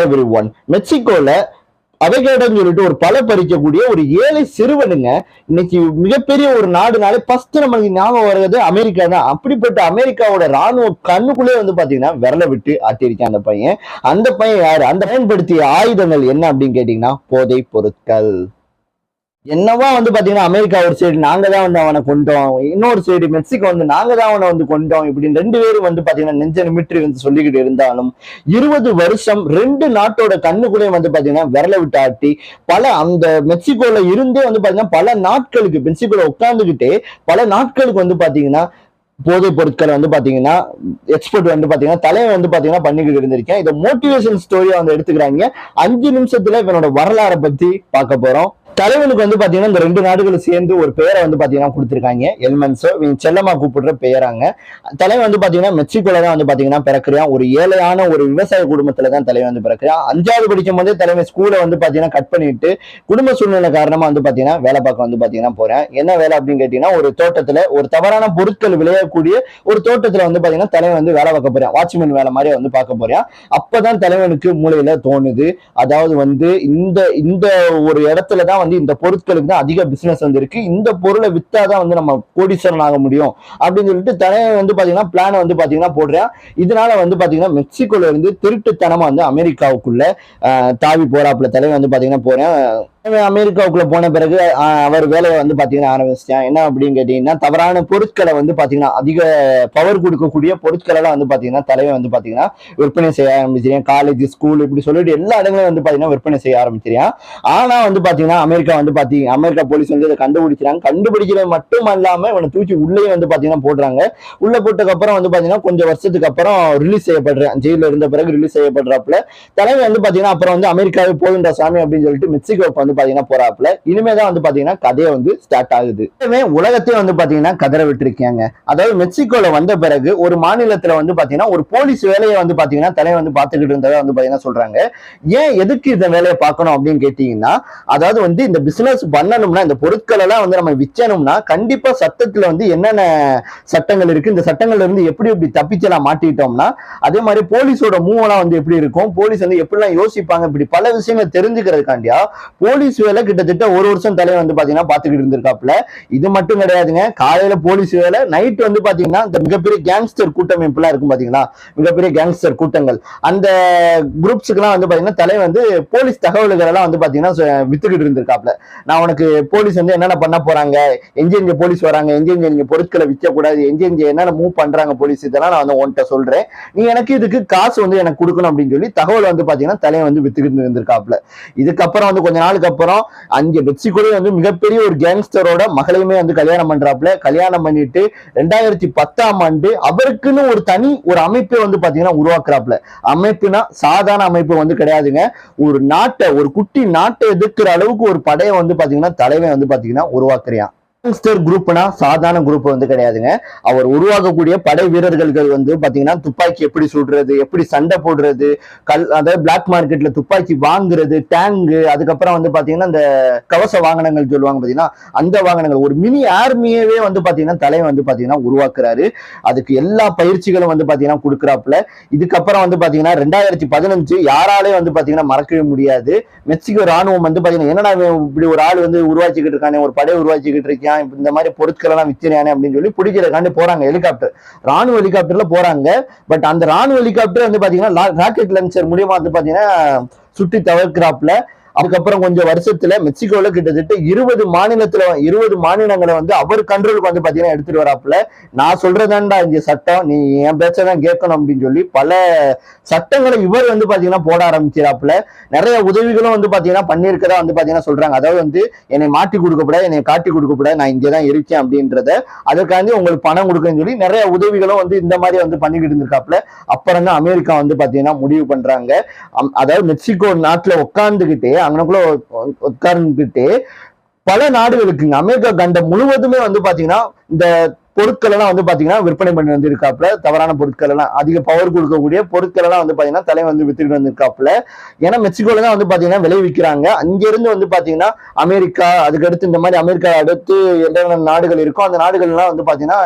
Everyone. மெக்சிகோல அவகேடோன்னு சொல்லிட்டு ஒரு பழ பறிக்கக்கூடிய ஒரு ஏழை சிறுவனுங்க இன்னைக்கு மிகப்பெரிய ஒரு நாடுனாலே ஃபர்ஸ்ட் நமக்கு ஞாபகம் வருது அமெரிக்கா தான். அப்படிப்பட்ட அமெரிக்காவோட ராணுவ கண்ணுக்குள்ளே வந்து பாத்தீங்கன்னா விரல விட்டு ஆட்டியிருக்கான் அந்த பையன். அந்த பையன் யாரு? அந்த பயன்படுத்திய ஆயுதங்கள் என்ன அப்படின்னு கேட்டீங்கன்னா போதை பொருட்கள். என்னவா வந்து பாத்தீங்கன்னா அமெரிக்கா ஒரு சைடு நாங்க தான் வந்து அவனை கொண்டோம், இன்னொரு சைடு மெக்சிகோ வந்து நாங்க தான் அவனை வந்து கொண்டோம், இப்படின்னு ரெண்டு பேரும் வந்து பாத்தீங்கன்னா நெஞ்ச நிமிற்றி வந்து சொல்லிக்கிட்டு இருந்தாலும் 20 வருஷம் ரெண்டு நாட்டோட கண்ணுக்குள்ளே வந்து பாத்தீங்கன்னா விரல விட்டு ஆட்டி அந்த மெக்சிகோல இருந்தே வந்து பாத்தீங்கன்னா பல நாட்களுக்கு மெக்சிகோல உட்கார்ந்துகிட்டே பல நாட்களுக்கு வந்து பாத்தீங்கன்னா போதைப் பொருட்களை வந்து பாத்தீங்கன்னா எக்ஸ்போர்ட் வந்து பாத்தீங்கன்னா தலைவன் வந்து பாத்தீங்கன்னா பண்ணிக்கிட்டு இருந்திருக்கேன். இதை மோட்டிவேஷன் ஸ்டோரியா வந்து எடுத்துக்கிறாங்க. 5 நிமிஷத்துல இவனோட வரலாறை பத்தி பார்க்க போறோம். தலைவனுக்கு வந்து பாத்தீங்கன்னா இந்த ரெண்டு நாடுகளும் சேர்ந்து ஒரு பெயரை வந்து பாத்தீங்கன்னா கொடுத்திருக்காங்க, எல்மென்சோ. இவங்க செல்லமா கூப்பிடுற பெயராங்க. தலைவன் வந்து பாத்தீங்கன்னா மெக்சிகோல தான் வந்து பாத்தீங்கன்னா பிறக்கிறான். ஒரு ஏழையான ஒரு விவசாய குடும்பத்துல தான் தலைவன் வந்து பிறக்கிறான். 5வது படிக்கும் போதே தலைவன் ஸ்கூலை வந்து பாத்தீங்கன்னா கட் பண்ணிட்டு குடும்ப சூழ்நிலை காரணமா வந்து பாத்தீங்கன்னா வேலை பார்க்க வந்து பாத்தீங்கன்னா போறேன். என்ன வேலை அப்படின்னு கேட்டீங்கன்னா ஒரு தோட்டத்துல ஒரு தவறான பொருட்கள் விளையக்கூடிய ஒரு தோட்டத்துல வந்து பாத்தீங்கன்னா தலைவன் வந்து வேலை பார்க்க போறேன், வாட்ச்மேன் வேலை மாதிரி வந்து பார்க்க போறேன். அப்பதான் தலைவனுக்கு மூளையில தோணுது, அதாவது வந்து இந்த இந்த ஒரு இடத்துலதான் வந்து இந்த பொருட்களுக்கு தான் அதிக பிசினஸ் வந்து இருக்கு, இந்த பொருளை வித்தாதான் வந்து நம்ம கோடீஸ்வரன் ஆக முடியும் அப்படின்னு சொல்லிட்டு தலைவன் வந்து பாத்தீங்கன்னா பிளான் வந்து பாத்தீங்கன்னா போடுறேன். இதனால வந்து பாத்தீங்கன்னா மெக்சிகோல இருந்து திருட்டுத்தனமா வந்து அமெரிக்காவுக்குள்ள தாவி போறாப்புல தலைவன் வந்து பாத்தீங்கன்னா போறேன். அமெரிக்காவுக்குள்ள போன பிறகு அவர் வேலையை வந்து பாத்தீங்கன்னா ஆரம்பிச்சிட்டேன். என்ன அப்படின்னு கேட்டீங்கன்னா தவறான பொருட்களை வந்து பாத்தீங்கன்னா அதிக பவர் கொடுக்கக்கூடிய பொருட்களை எல்லாம் வந்து பாத்தீங்கன்னா தலைவன் வந்து பாத்தீங்கன்னா விற்பனை செய்ய ஆரம்பிச்சிருக்கேன். காலேஜ், ஸ்கூல் இப்படி சொல்லிட்டு எல்லா இடங்களும் வந்து பாத்தீங்கன்னா விற்பனை செய்ய ஆரம்பிச்சிருக்கேன். ஆனா வந்து பாத்தீங்கன்னா அமெரிக்கா போலீஸ் வந்து இதை கண்டுபிடிக்கிறாங்க. கண்டுபிடிக்கிறது மட்டும் அல்லாம இவனை தூக்கி உள்ளே வந்து பாத்தீங்கன்னா போடுறாங்க. உள்ள போட்டதுக்கு அப்புறம் வந்து பாத்தீங்கன்னா கொஞ்சம் வருஷத்துக்கு அப்புறம் ரிலீஸ் செய்யப்படுறேன். ஜெயில இருந்த பிறகு ரிலீஸ் செய்யப்படுறாப்புல தலைவன் வந்து பாத்தீங்கன்னா அப்புறம் வந்து அமெரிக்காவே போகின்ற சாமி அப்படின்னு சொல்லிட்டு மெக்சிகோ வந்து பாத்தீங்கன்னா போறாப்புல. இனிமேதான் வந்து பாத்தீங்கன்னா கதையை வந்து ஸ்டார்ட் ஆகுது. உலகத்தையும் வந்து பாத்தீங்கன்னா கதற விட்டுருக்காங்க. அதாவது மெக்சிகோல வந்த பிறகு ஒரு மாநிலத்துல வந்து பாத்தீங்கன்னா ஒரு போலீஸ் வேலையை வந்து பாத்தீங்கன்னா தலைவன் வந்து பாத்துக்கிட்டு இருந்ததை வந்து பாத்தீங்கன்னா சொல்றாங்க. ஏன் எதுக்கு இந்த வேலையை பார்க்கணும் அப்படின்னு கேட்டீங்கன்னா அதாவது வந்து இந்த பிசினஸ் பண்ணணும்னா இந்த பொருட்கள் எல்லாம் வந்து நம்ம விற்கணும்னா கண்டிப்பா சட்டத்துல வந்து என்னென்ன சட்டங்கள் இருக்கு, இந்த சட்டங்கள்ல இருந்து எப்படி எப்படி தப்பிச்சலாம் மாட்டிட்டோம்னா அதே மாதிரி போலீஸோட மூவெல்லாம் வந்து எப்படி இருக்கும், போலீஸ் வந்து எப்படிலாம் யோசிப்பாங்க, இப்படி பல விஷயங்கள் தெரிஞ்சுக்கிறதுக்காண்டியா போலீஸ் வேலை கிட்டத்தட்ட ஒரு வருஷம் தலைவர் வந்து பாத்தீங்கன்னா பாத்துக்கிட்டு இருந்திருக்காப்ல. இது மட்டும் கிடையாதுங்க, காலையில போலீஸ் வேலை, நைட் வந்து பாத்தீங்கன்னா இந்த மிகப்பெரிய கேங்ஸ்டர் கூட்டமைப்பு எல்லாம் இருக்கும் பாத்தீங்களா, மிகப்பெரிய கேங்ஸ்டர் கூட்டங்கள், அந்த குரூப்ஸுக்கு எல்லாம் வந்து பாத்தீங்கன்னா தலைவர் வந்து போலீஸ் தகவல்கள் எல்லாம் வந்து பாத்தீங்கன்னா வித்துக்கிட்டு இருந்திருக்காப்ல. நான் உனக்கு போலீஸ் வந்து என்னென்ன பண்ண போறாங்க, எங்க போலீஸ் வராங்க, எங்க பொருட்களை விற்க கூடாது, எங்க என்னென்ன மூவ் பண்றாங்க போலீஸ், இதெல்லாம் நான் வந்து உன்கிட்ட சொல்றேன், நீ எனக்கு இதுக்கு காசு வந்து எனக்கு கொடுக்கணும் அப்படின்னு சொல்லி தகவல் வந்து பாத்தீங்கன்னா தலைவர் வந்து வித்துக்கிட்டு இருந்திருக்காப்ல. இதுக்கப்புறம் வந்து கொஞ்ச நாளுக்கு அப்புறம் அங்க மெக்சிகோல வந்து மிகப்பெரிய ஒரு கேங்ஸ்டரோட மகளையுமே வந்து கல்யாணம் பண்றாப்ல. கல்யாணம் பண்ணிட்டு 2010ஆம் ஆண்டு அவருக்குன்னு ஒரு தனி ஒரு அமைப்பை வந்து பாத்தீங்கன்னா உருவாக்குறாப்ல. அமைப்புனா சாதாரண அமைப்பு வந்து கிடையாதுங்க, ஒரு நாட்டை, ஒரு குட்டி நாட்டை எதிர்க்கிற அளவுக்கு ஒரு படையை வந்து பாத்தீங்கன்னா தலைவன் வந்து பாத்தீங்கன்னா உருவாக்குறான். கேங்ஸ்டர் குரூப்னா சாதாரண குரூப் வந்து கிடையாதுங்க. அவர் உருவாக்கக்கூடிய படை வீரர்கள் வந்து பாத்தீங்கன்னா துப்பாக்கி எப்படி சுடுறது, எப்படி சண்டை போடுறது, அதாவது பிளாக் மார்க்கெட்ல துப்பாக்கி வாங்குறது, டேங்கு, அதுக்கப்புறம் வந்து பாத்தீங்கன்னா இந்த கவச வாகனங்கள் சொல்லுவாங்க பாத்தீங்கன்னா அந்த வாகனங்கள், ஒரு மினி ஆர்மியவே வந்து பாத்தீங்கன்னா தலைவன் வந்து பாத்தீங்கன்னா உருவாக்குறாரு. அதுக்கு எல்லா பயிற்சிகளும் வந்து பாத்தீங்கன்னா கொடுக்குறாப்புல. இதுக்கப்புறம் வந்து பாத்தீங்கன்னா 2015 யாராலே வந்து பாத்தீங்கன்னா மறக்கவே முடியாது. மெக்சிகோ ராணுவம் வந்து பாத்தீங்கன்னா என்னடா இப்படி ஒரு ஆள் வந்து உருவாக்கிக்கிட்டு இருக்கானே, ஒரு படையை உருவாக்கிக்கிட்டு இருக்கேன், இந்த மாதிரி பொருட்கள் எல்லாம் விற்கிறானே அப்படின்னு சொல்லி பிடிக்கிறதுக்காண்டி போறாங்க. ஹெலிகாப்டர், ராணுவ ஹெலிகாப்டர்ல போறாங்க. பட் அந்த ராணுவ ஹெலிகாப்டர் வந்து பாத்தீங்கன்னா ராக்கெட் லான்ச்சர் மூலியமா வந்து பாத்தீங்கன்னா சுட்டி தவிர்க்கிறாப்புல. அதுக்கப்புறம் கொஞ்சம் வருஷத்துல மெக்சிகோல கிட்டத்தட்ட 20 மாநிலங்களை வந்து அவர் கண்ட்ரோலுக்கு வந்து பாத்தீங்கன்னா எடுத்துட்டு வராப்புல. நான் சொல்றதாண்டா இங்க சட்டம், நீ என் பேச்சதான் கேட்கணும் அப்படின்னு சொல்லி பல சட்டங்களை இவர் வந்து பாத்தீங்கன்னா போட ஆரம்பிக்கிறாப்புல. நிறைய உதவிகளும் வந்து பாத்தீங்கன்னா பண்ணியிருக்கதா வந்து பாத்தீங்கன்னா சொல்றாங்க. அதாவது வந்து என்னை மாட்டி கொடுக்கப்படாது, என்னை காட்டி கொடுக்கப்படாது, நான் இங்கதான் இருக்கேன் அப்படின்றத, அதற்காண்டி உங்களுக்கு பணம் கொடுக்கன்னு சொல்லி நிறைய உதவிகளும் வந்து இந்த மாதிரி வந்து பண்ணிக்கிட்டு இருந்திருக்காப்புல. அப்புறம் தான் அமெரிக்கா வந்து பாத்தீங்கன்னா முடிவு பண்றாங்க. அதாவது மெக்சிகோ நாட்டுல உட்கார்ந்துகிட்டே அங்கனக்குள்ள உட்கார்ந்துகிட்டே பல நாடுகளுக்கு அமெரிக்கா கண்டம் முழுவதுமே வந்து பாத்தீங்கன்னா இந்த பொருட்கள் எல்லாம் வந்து பாத்தீங்கன்னா விற்பனை பண்ணி வந்திருக்காப்புல. தவறான பொருட்கள் எல்லாம், அதிக பவர் கொடுக்கக்கூடிய பொருட்கள் எல்லாம் வந்து பாத்தீங்கன்னா தலைவன் வந்து வித்துட்டு வந்திருக்காப்புல. ஏன்னா மெக்சிகோல தான் வந்து பாத்தீங்கன்னா விளைவிக்கிறாங்க. அங்க இருந்து வந்து பாத்தீங்கன்னா அமெரிக்கா, அதுக்கடுத்து இந்த மாதிரி அமெரிக்கா அடுத்து என்னென்ன நாடுகள் இருக்கோ அந்த நாடுகள் எல்லாம் வந்து பாத்தீங்கன்னா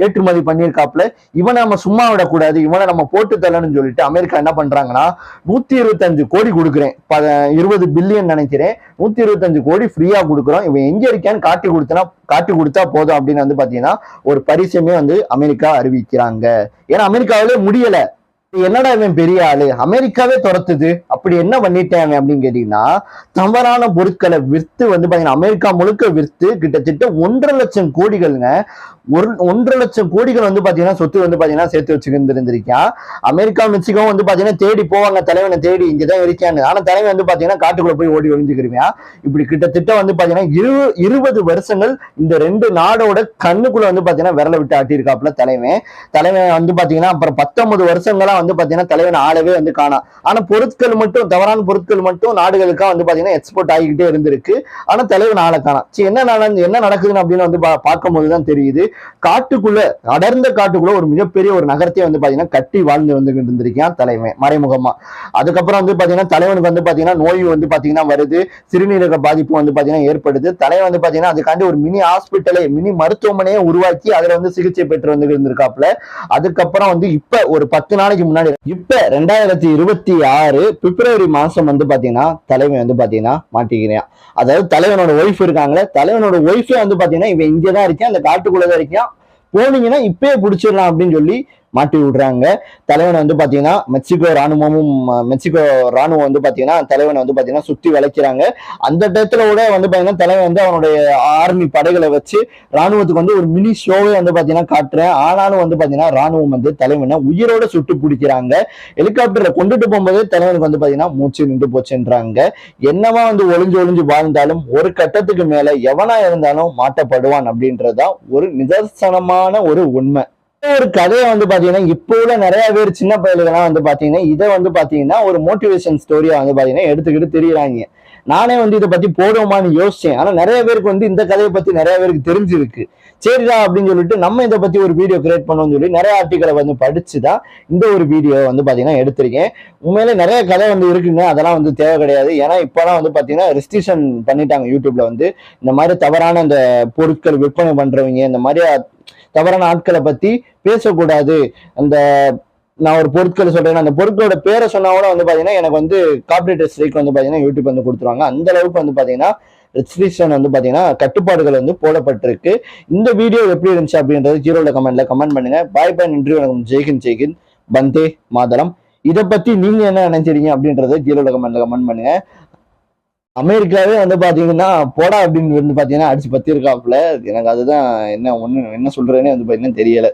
ஏற்றுமதி பண்ணியிருக்காப்புல. இவனை நம்ம சும்மா விடக்கூடாது, இவனை நம்ம போட்டு தரணும்னு சொல்லிட்டு அமெரிக்கா என்ன பண்றாங்கன்னா 125 கோடி கொடுக்குறேன், 20 பில்லியன் நினைக்கிறேன், 125 கோடி ஃப்ரீயா கொடுக்குறோம், இவன் எங்க இருக்கான்னு காட்டி கொடுத்தா போதும் அப்படின்னு வந்து பாத்தீங்கன்னா ஒரு பரிசுமே வந்து அமெரிக்கா அறிவிக்கிறாங்க. ஏன்னா அமெரிக்காவிலே முடியல, என்னடா இவன் பெரிய ஆளு, அமெரிக்காவே துரத்துது, அப்படி என்ன பண்ணிட்டேன் அப்படின்னு கேட்டீங்கன்னா தவறான பொருட்களை விற்று வந்து பாத்தீங்கன்னா அமெரிக்கா முழுக்க விற்று கிட்டத்தட்ட 1.5 லட்சம் கோடிகள்ங்க, 1.5 லட்சம் கோடிகள் வந்து பாத்தீங்கன்னா சொத்து வந்து பாத்தீங்கன்னா சேர்த்து வச்சுருந்துருக்கான். அமெரிக்கா மெக்சிகோ வந்து பாத்தீங்கன்னா தேடி போவாங்க தலைவனை தேடி, இங்கதான் இருக்கான்னு. ஆனா தலைவன் வந்து பாத்தீங்கன்னா காட்டுக்குள்ள போய் ஓடி ஒளிஞ்சுக்கிருவியா. இப்படி கிட்டத்தட்ட வந்து பாத்தீங்கன்னா 20 வருஷங்கள் இந்த 2 நாடோட கண்ணுக்குள்ள வந்து பாத்தீங்கன்னா விரல விட்டு ஆட்டியிருக்காப்புல தலைவன் வந்து பாத்தீங்கன்னா அப்புறம் 19 வருஷங்களா வந்து பாத்தீங்கன்னா தலைவன் ஆளவே வந்து காணா. ஆனா பொருட்கள் மட்டும், தவறான பொருட்கள் மட்டும் நாடுகளுக்கா வந்து பாத்தீங்கன்னா எக்ஸ்போர்ட் ஆகிக்கிட்டே இருந்திருக்கு. ஆனா தலைவன் ஆளை காணா. என்ன நடக்குதுன்னு அப்படின்னு வந்து பார்க்கும்போதுதான் தெரியுது. காட்டுக்குள்ள, அடர்ந்த காட்டுக்குள்ள ஒரு மிகப்பெரிய ஒரு நகரத்தையே வந்து பாத்தீங்கன்னா கட்டி வாழ்ந்து வந்து இருந்திருக்கான் தலைவன் மறைமுகமா. அதுக்கப்புறம் வந்து பாத்தீங்கன்னா தலைவனுக்கு வந்து பாத்தீங்கன்னா நோய் வந்து பாத்தீங்கன்னா வருது, சிறுநீரக பாதிப்பு வந்து பாத்தீங்கன்னா ஏற்படுது. தலைவன் வந்து பாத்தீங்கன்னா அதுக்காண்டி ஒரு மினி ஹாஸ்பிட்டலே, மினி மருத்துவமனையே உருவாக்கி அதுல வந்து சிகிச்சை பெற்று வந்து இருந்திருக்காப்புல. அதுக்கப்புறம் வந்து இப்ப ஒரு 10 நாளைக்கு முன்னாடி, இப்ப 2026 பிப்ரவரி மாசம் வந்து பாத்தீங்கன்னா தலைவன் வந்து பாத்தீங்கன்னா மாட்டிக்கிறேன். அதாவது தலைவனோட ஒய்ஃப் இருக்காங்களே, தலைவனோட ஒய்ஃபே வந்து பாத்தீங்கன்னா இவன் இங்கதான் இருக்கேன், அந்த காட்டுக்குள்ளதான் இருக்கான், போனீங்கன்னா இப்பயே பிடிச்சிடலாம் அப்படின்னு சொல்லி மாட்டி விடுறாங்க. தலைவனை வந்து பாத்தீங்கன்னா மெக்சிகோ ராணுவம் வந்து பாத்தீங்கன்னா தலைவனை வந்து பாத்தீங்கன்னா சுத்தி வளைக்கிறாங்க. அந்த டயத்துல கூட வந்து பாத்தீங்கன்னா தலைவன் வந்து அவனுடைய ஆர்மி படைகளை வச்சு ராணுவத்துக்கு வந்து ஒரு மினி ஷோவே வந்து பாத்தீங்கன்னா காட்டுறேன். ஆனாலும் வந்து பாத்தீங்கன்னா ராணுவம் வந்து தலைவனை உயிரோட சுட்டு பிடிக்கிறாங்க. ஹெலிகாப்டர்ல கொண்டுட்டு போகும்போதே தலைவனுக்கு வந்து பாத்தீங்கன்னா மூச்சு நின்று போச்சுன்றாங்க. என்னவா வந்து ஒளிஞ்சு வாழ்ந்தாலும் ஒரு கட்டத்துக்கு மேல எவனா இருந்தாலும் மாட்டப்படுவான் அப்படின்றதுதான் ஒரு நிதர்சனமான ஒரு உண்மை. ஒரு கதையை வந்து பாத்தீங்கன்னா இப்போ உள்ள நிறைய பேர் சின்ன பயிலுகள்லாம் வந்து பாத்தீங்கன்னா இதை வந்து பாத்தீங்கன்னா ஒரு மோட்டிவேஷன் ஸ்டோரியா வந்து பாத்தீங்கன்னா எடுத்துக்கிட்டு தெரியுறாங்க. நானே வந்து இதை பத்தி போடுவோமான்னு யோசிச்சேன். ஆனா நிறைய பேருக்கு வந்து இந்த கதையை பத்தி நிறைய பேருக்கு தெரிஞ்சிருக்கு. சரிடா அப்படின்னு சொல்லிட்டு நம்ம இதை பத்தி ஒரு வீடியோ கிரியேட் பண்ணோம்னு சொல்லி நிறைய ஆர்டிகளை வந்து படிச்சுதான் இந்த ஒரு வீடியோ வந்து பாத்தீங்கன்னா எடுத்திருக்கேன். உண்மையிலே நிறைய கதை வந்து இருக்குங்க, அதெல்லாம் வந்து தேவை கிடையாது. ஏன்னா இப்பெல்லாம் வந்து பாத்தீங்கன்னா ரெஸ்ட்ரிக்ஷன் பண்ணிட்டாங்க யூடியூப்ல வந்து. இந்த மாதிரி தவறான இந்த பொருட்கள் விற்பனை பண்றவங்க, இந்த மாதிரி தவறான ஆட்களை பத்தி பேசக்கூடாது. அந்த நான் ஒரு பொருட்கள் சொல்றேன், அந்த பொருட்களோட பேரை சொன்னா கூட வந்து பாத்தீங்கன்னா எனக்கு வந்து கார்ப்பரேட் ஸ்ட்ரைக் வந்து பாத்தீங்கன்னா யூடியூப் வந்து கொடுத்துருவாங்க. அந்த அளவுக்கு வந்து பாத்தீங்கன்னா ரெஸ்ட்ரிக்ஷன் வந்து பாத்தீங்கன்னா கட்டுப்பாடுகள் வந்து போடப்பட்டிருக்கு. இந்த வீடியோ எப்படி இருந்துச்சு அப்படின்றது ஜீரோல கமெண்ட் பண்ணுங்க. பாய் பாய், நன்றி, வணக்கம், ஜெய்ஹிந்த், வந்தே மாதரம். இதை பத்தி நீங்க என்ன நினைச்சிருக்கீங்க அப்படின்றத ஜீரோல கமெண்ட் பண்ணுங்க. அமெரிக்காவே வந்து பாத்தீங்கன்னா போடா அப்படின்னு வந்து பாத்தீங்கன்னா அடிச்சு பத்திருக்காப்புல. எனக்கு அதுதான் என்ன சொல்றேன்னு வந்து பாத்தீங்கன்னா தெரியல.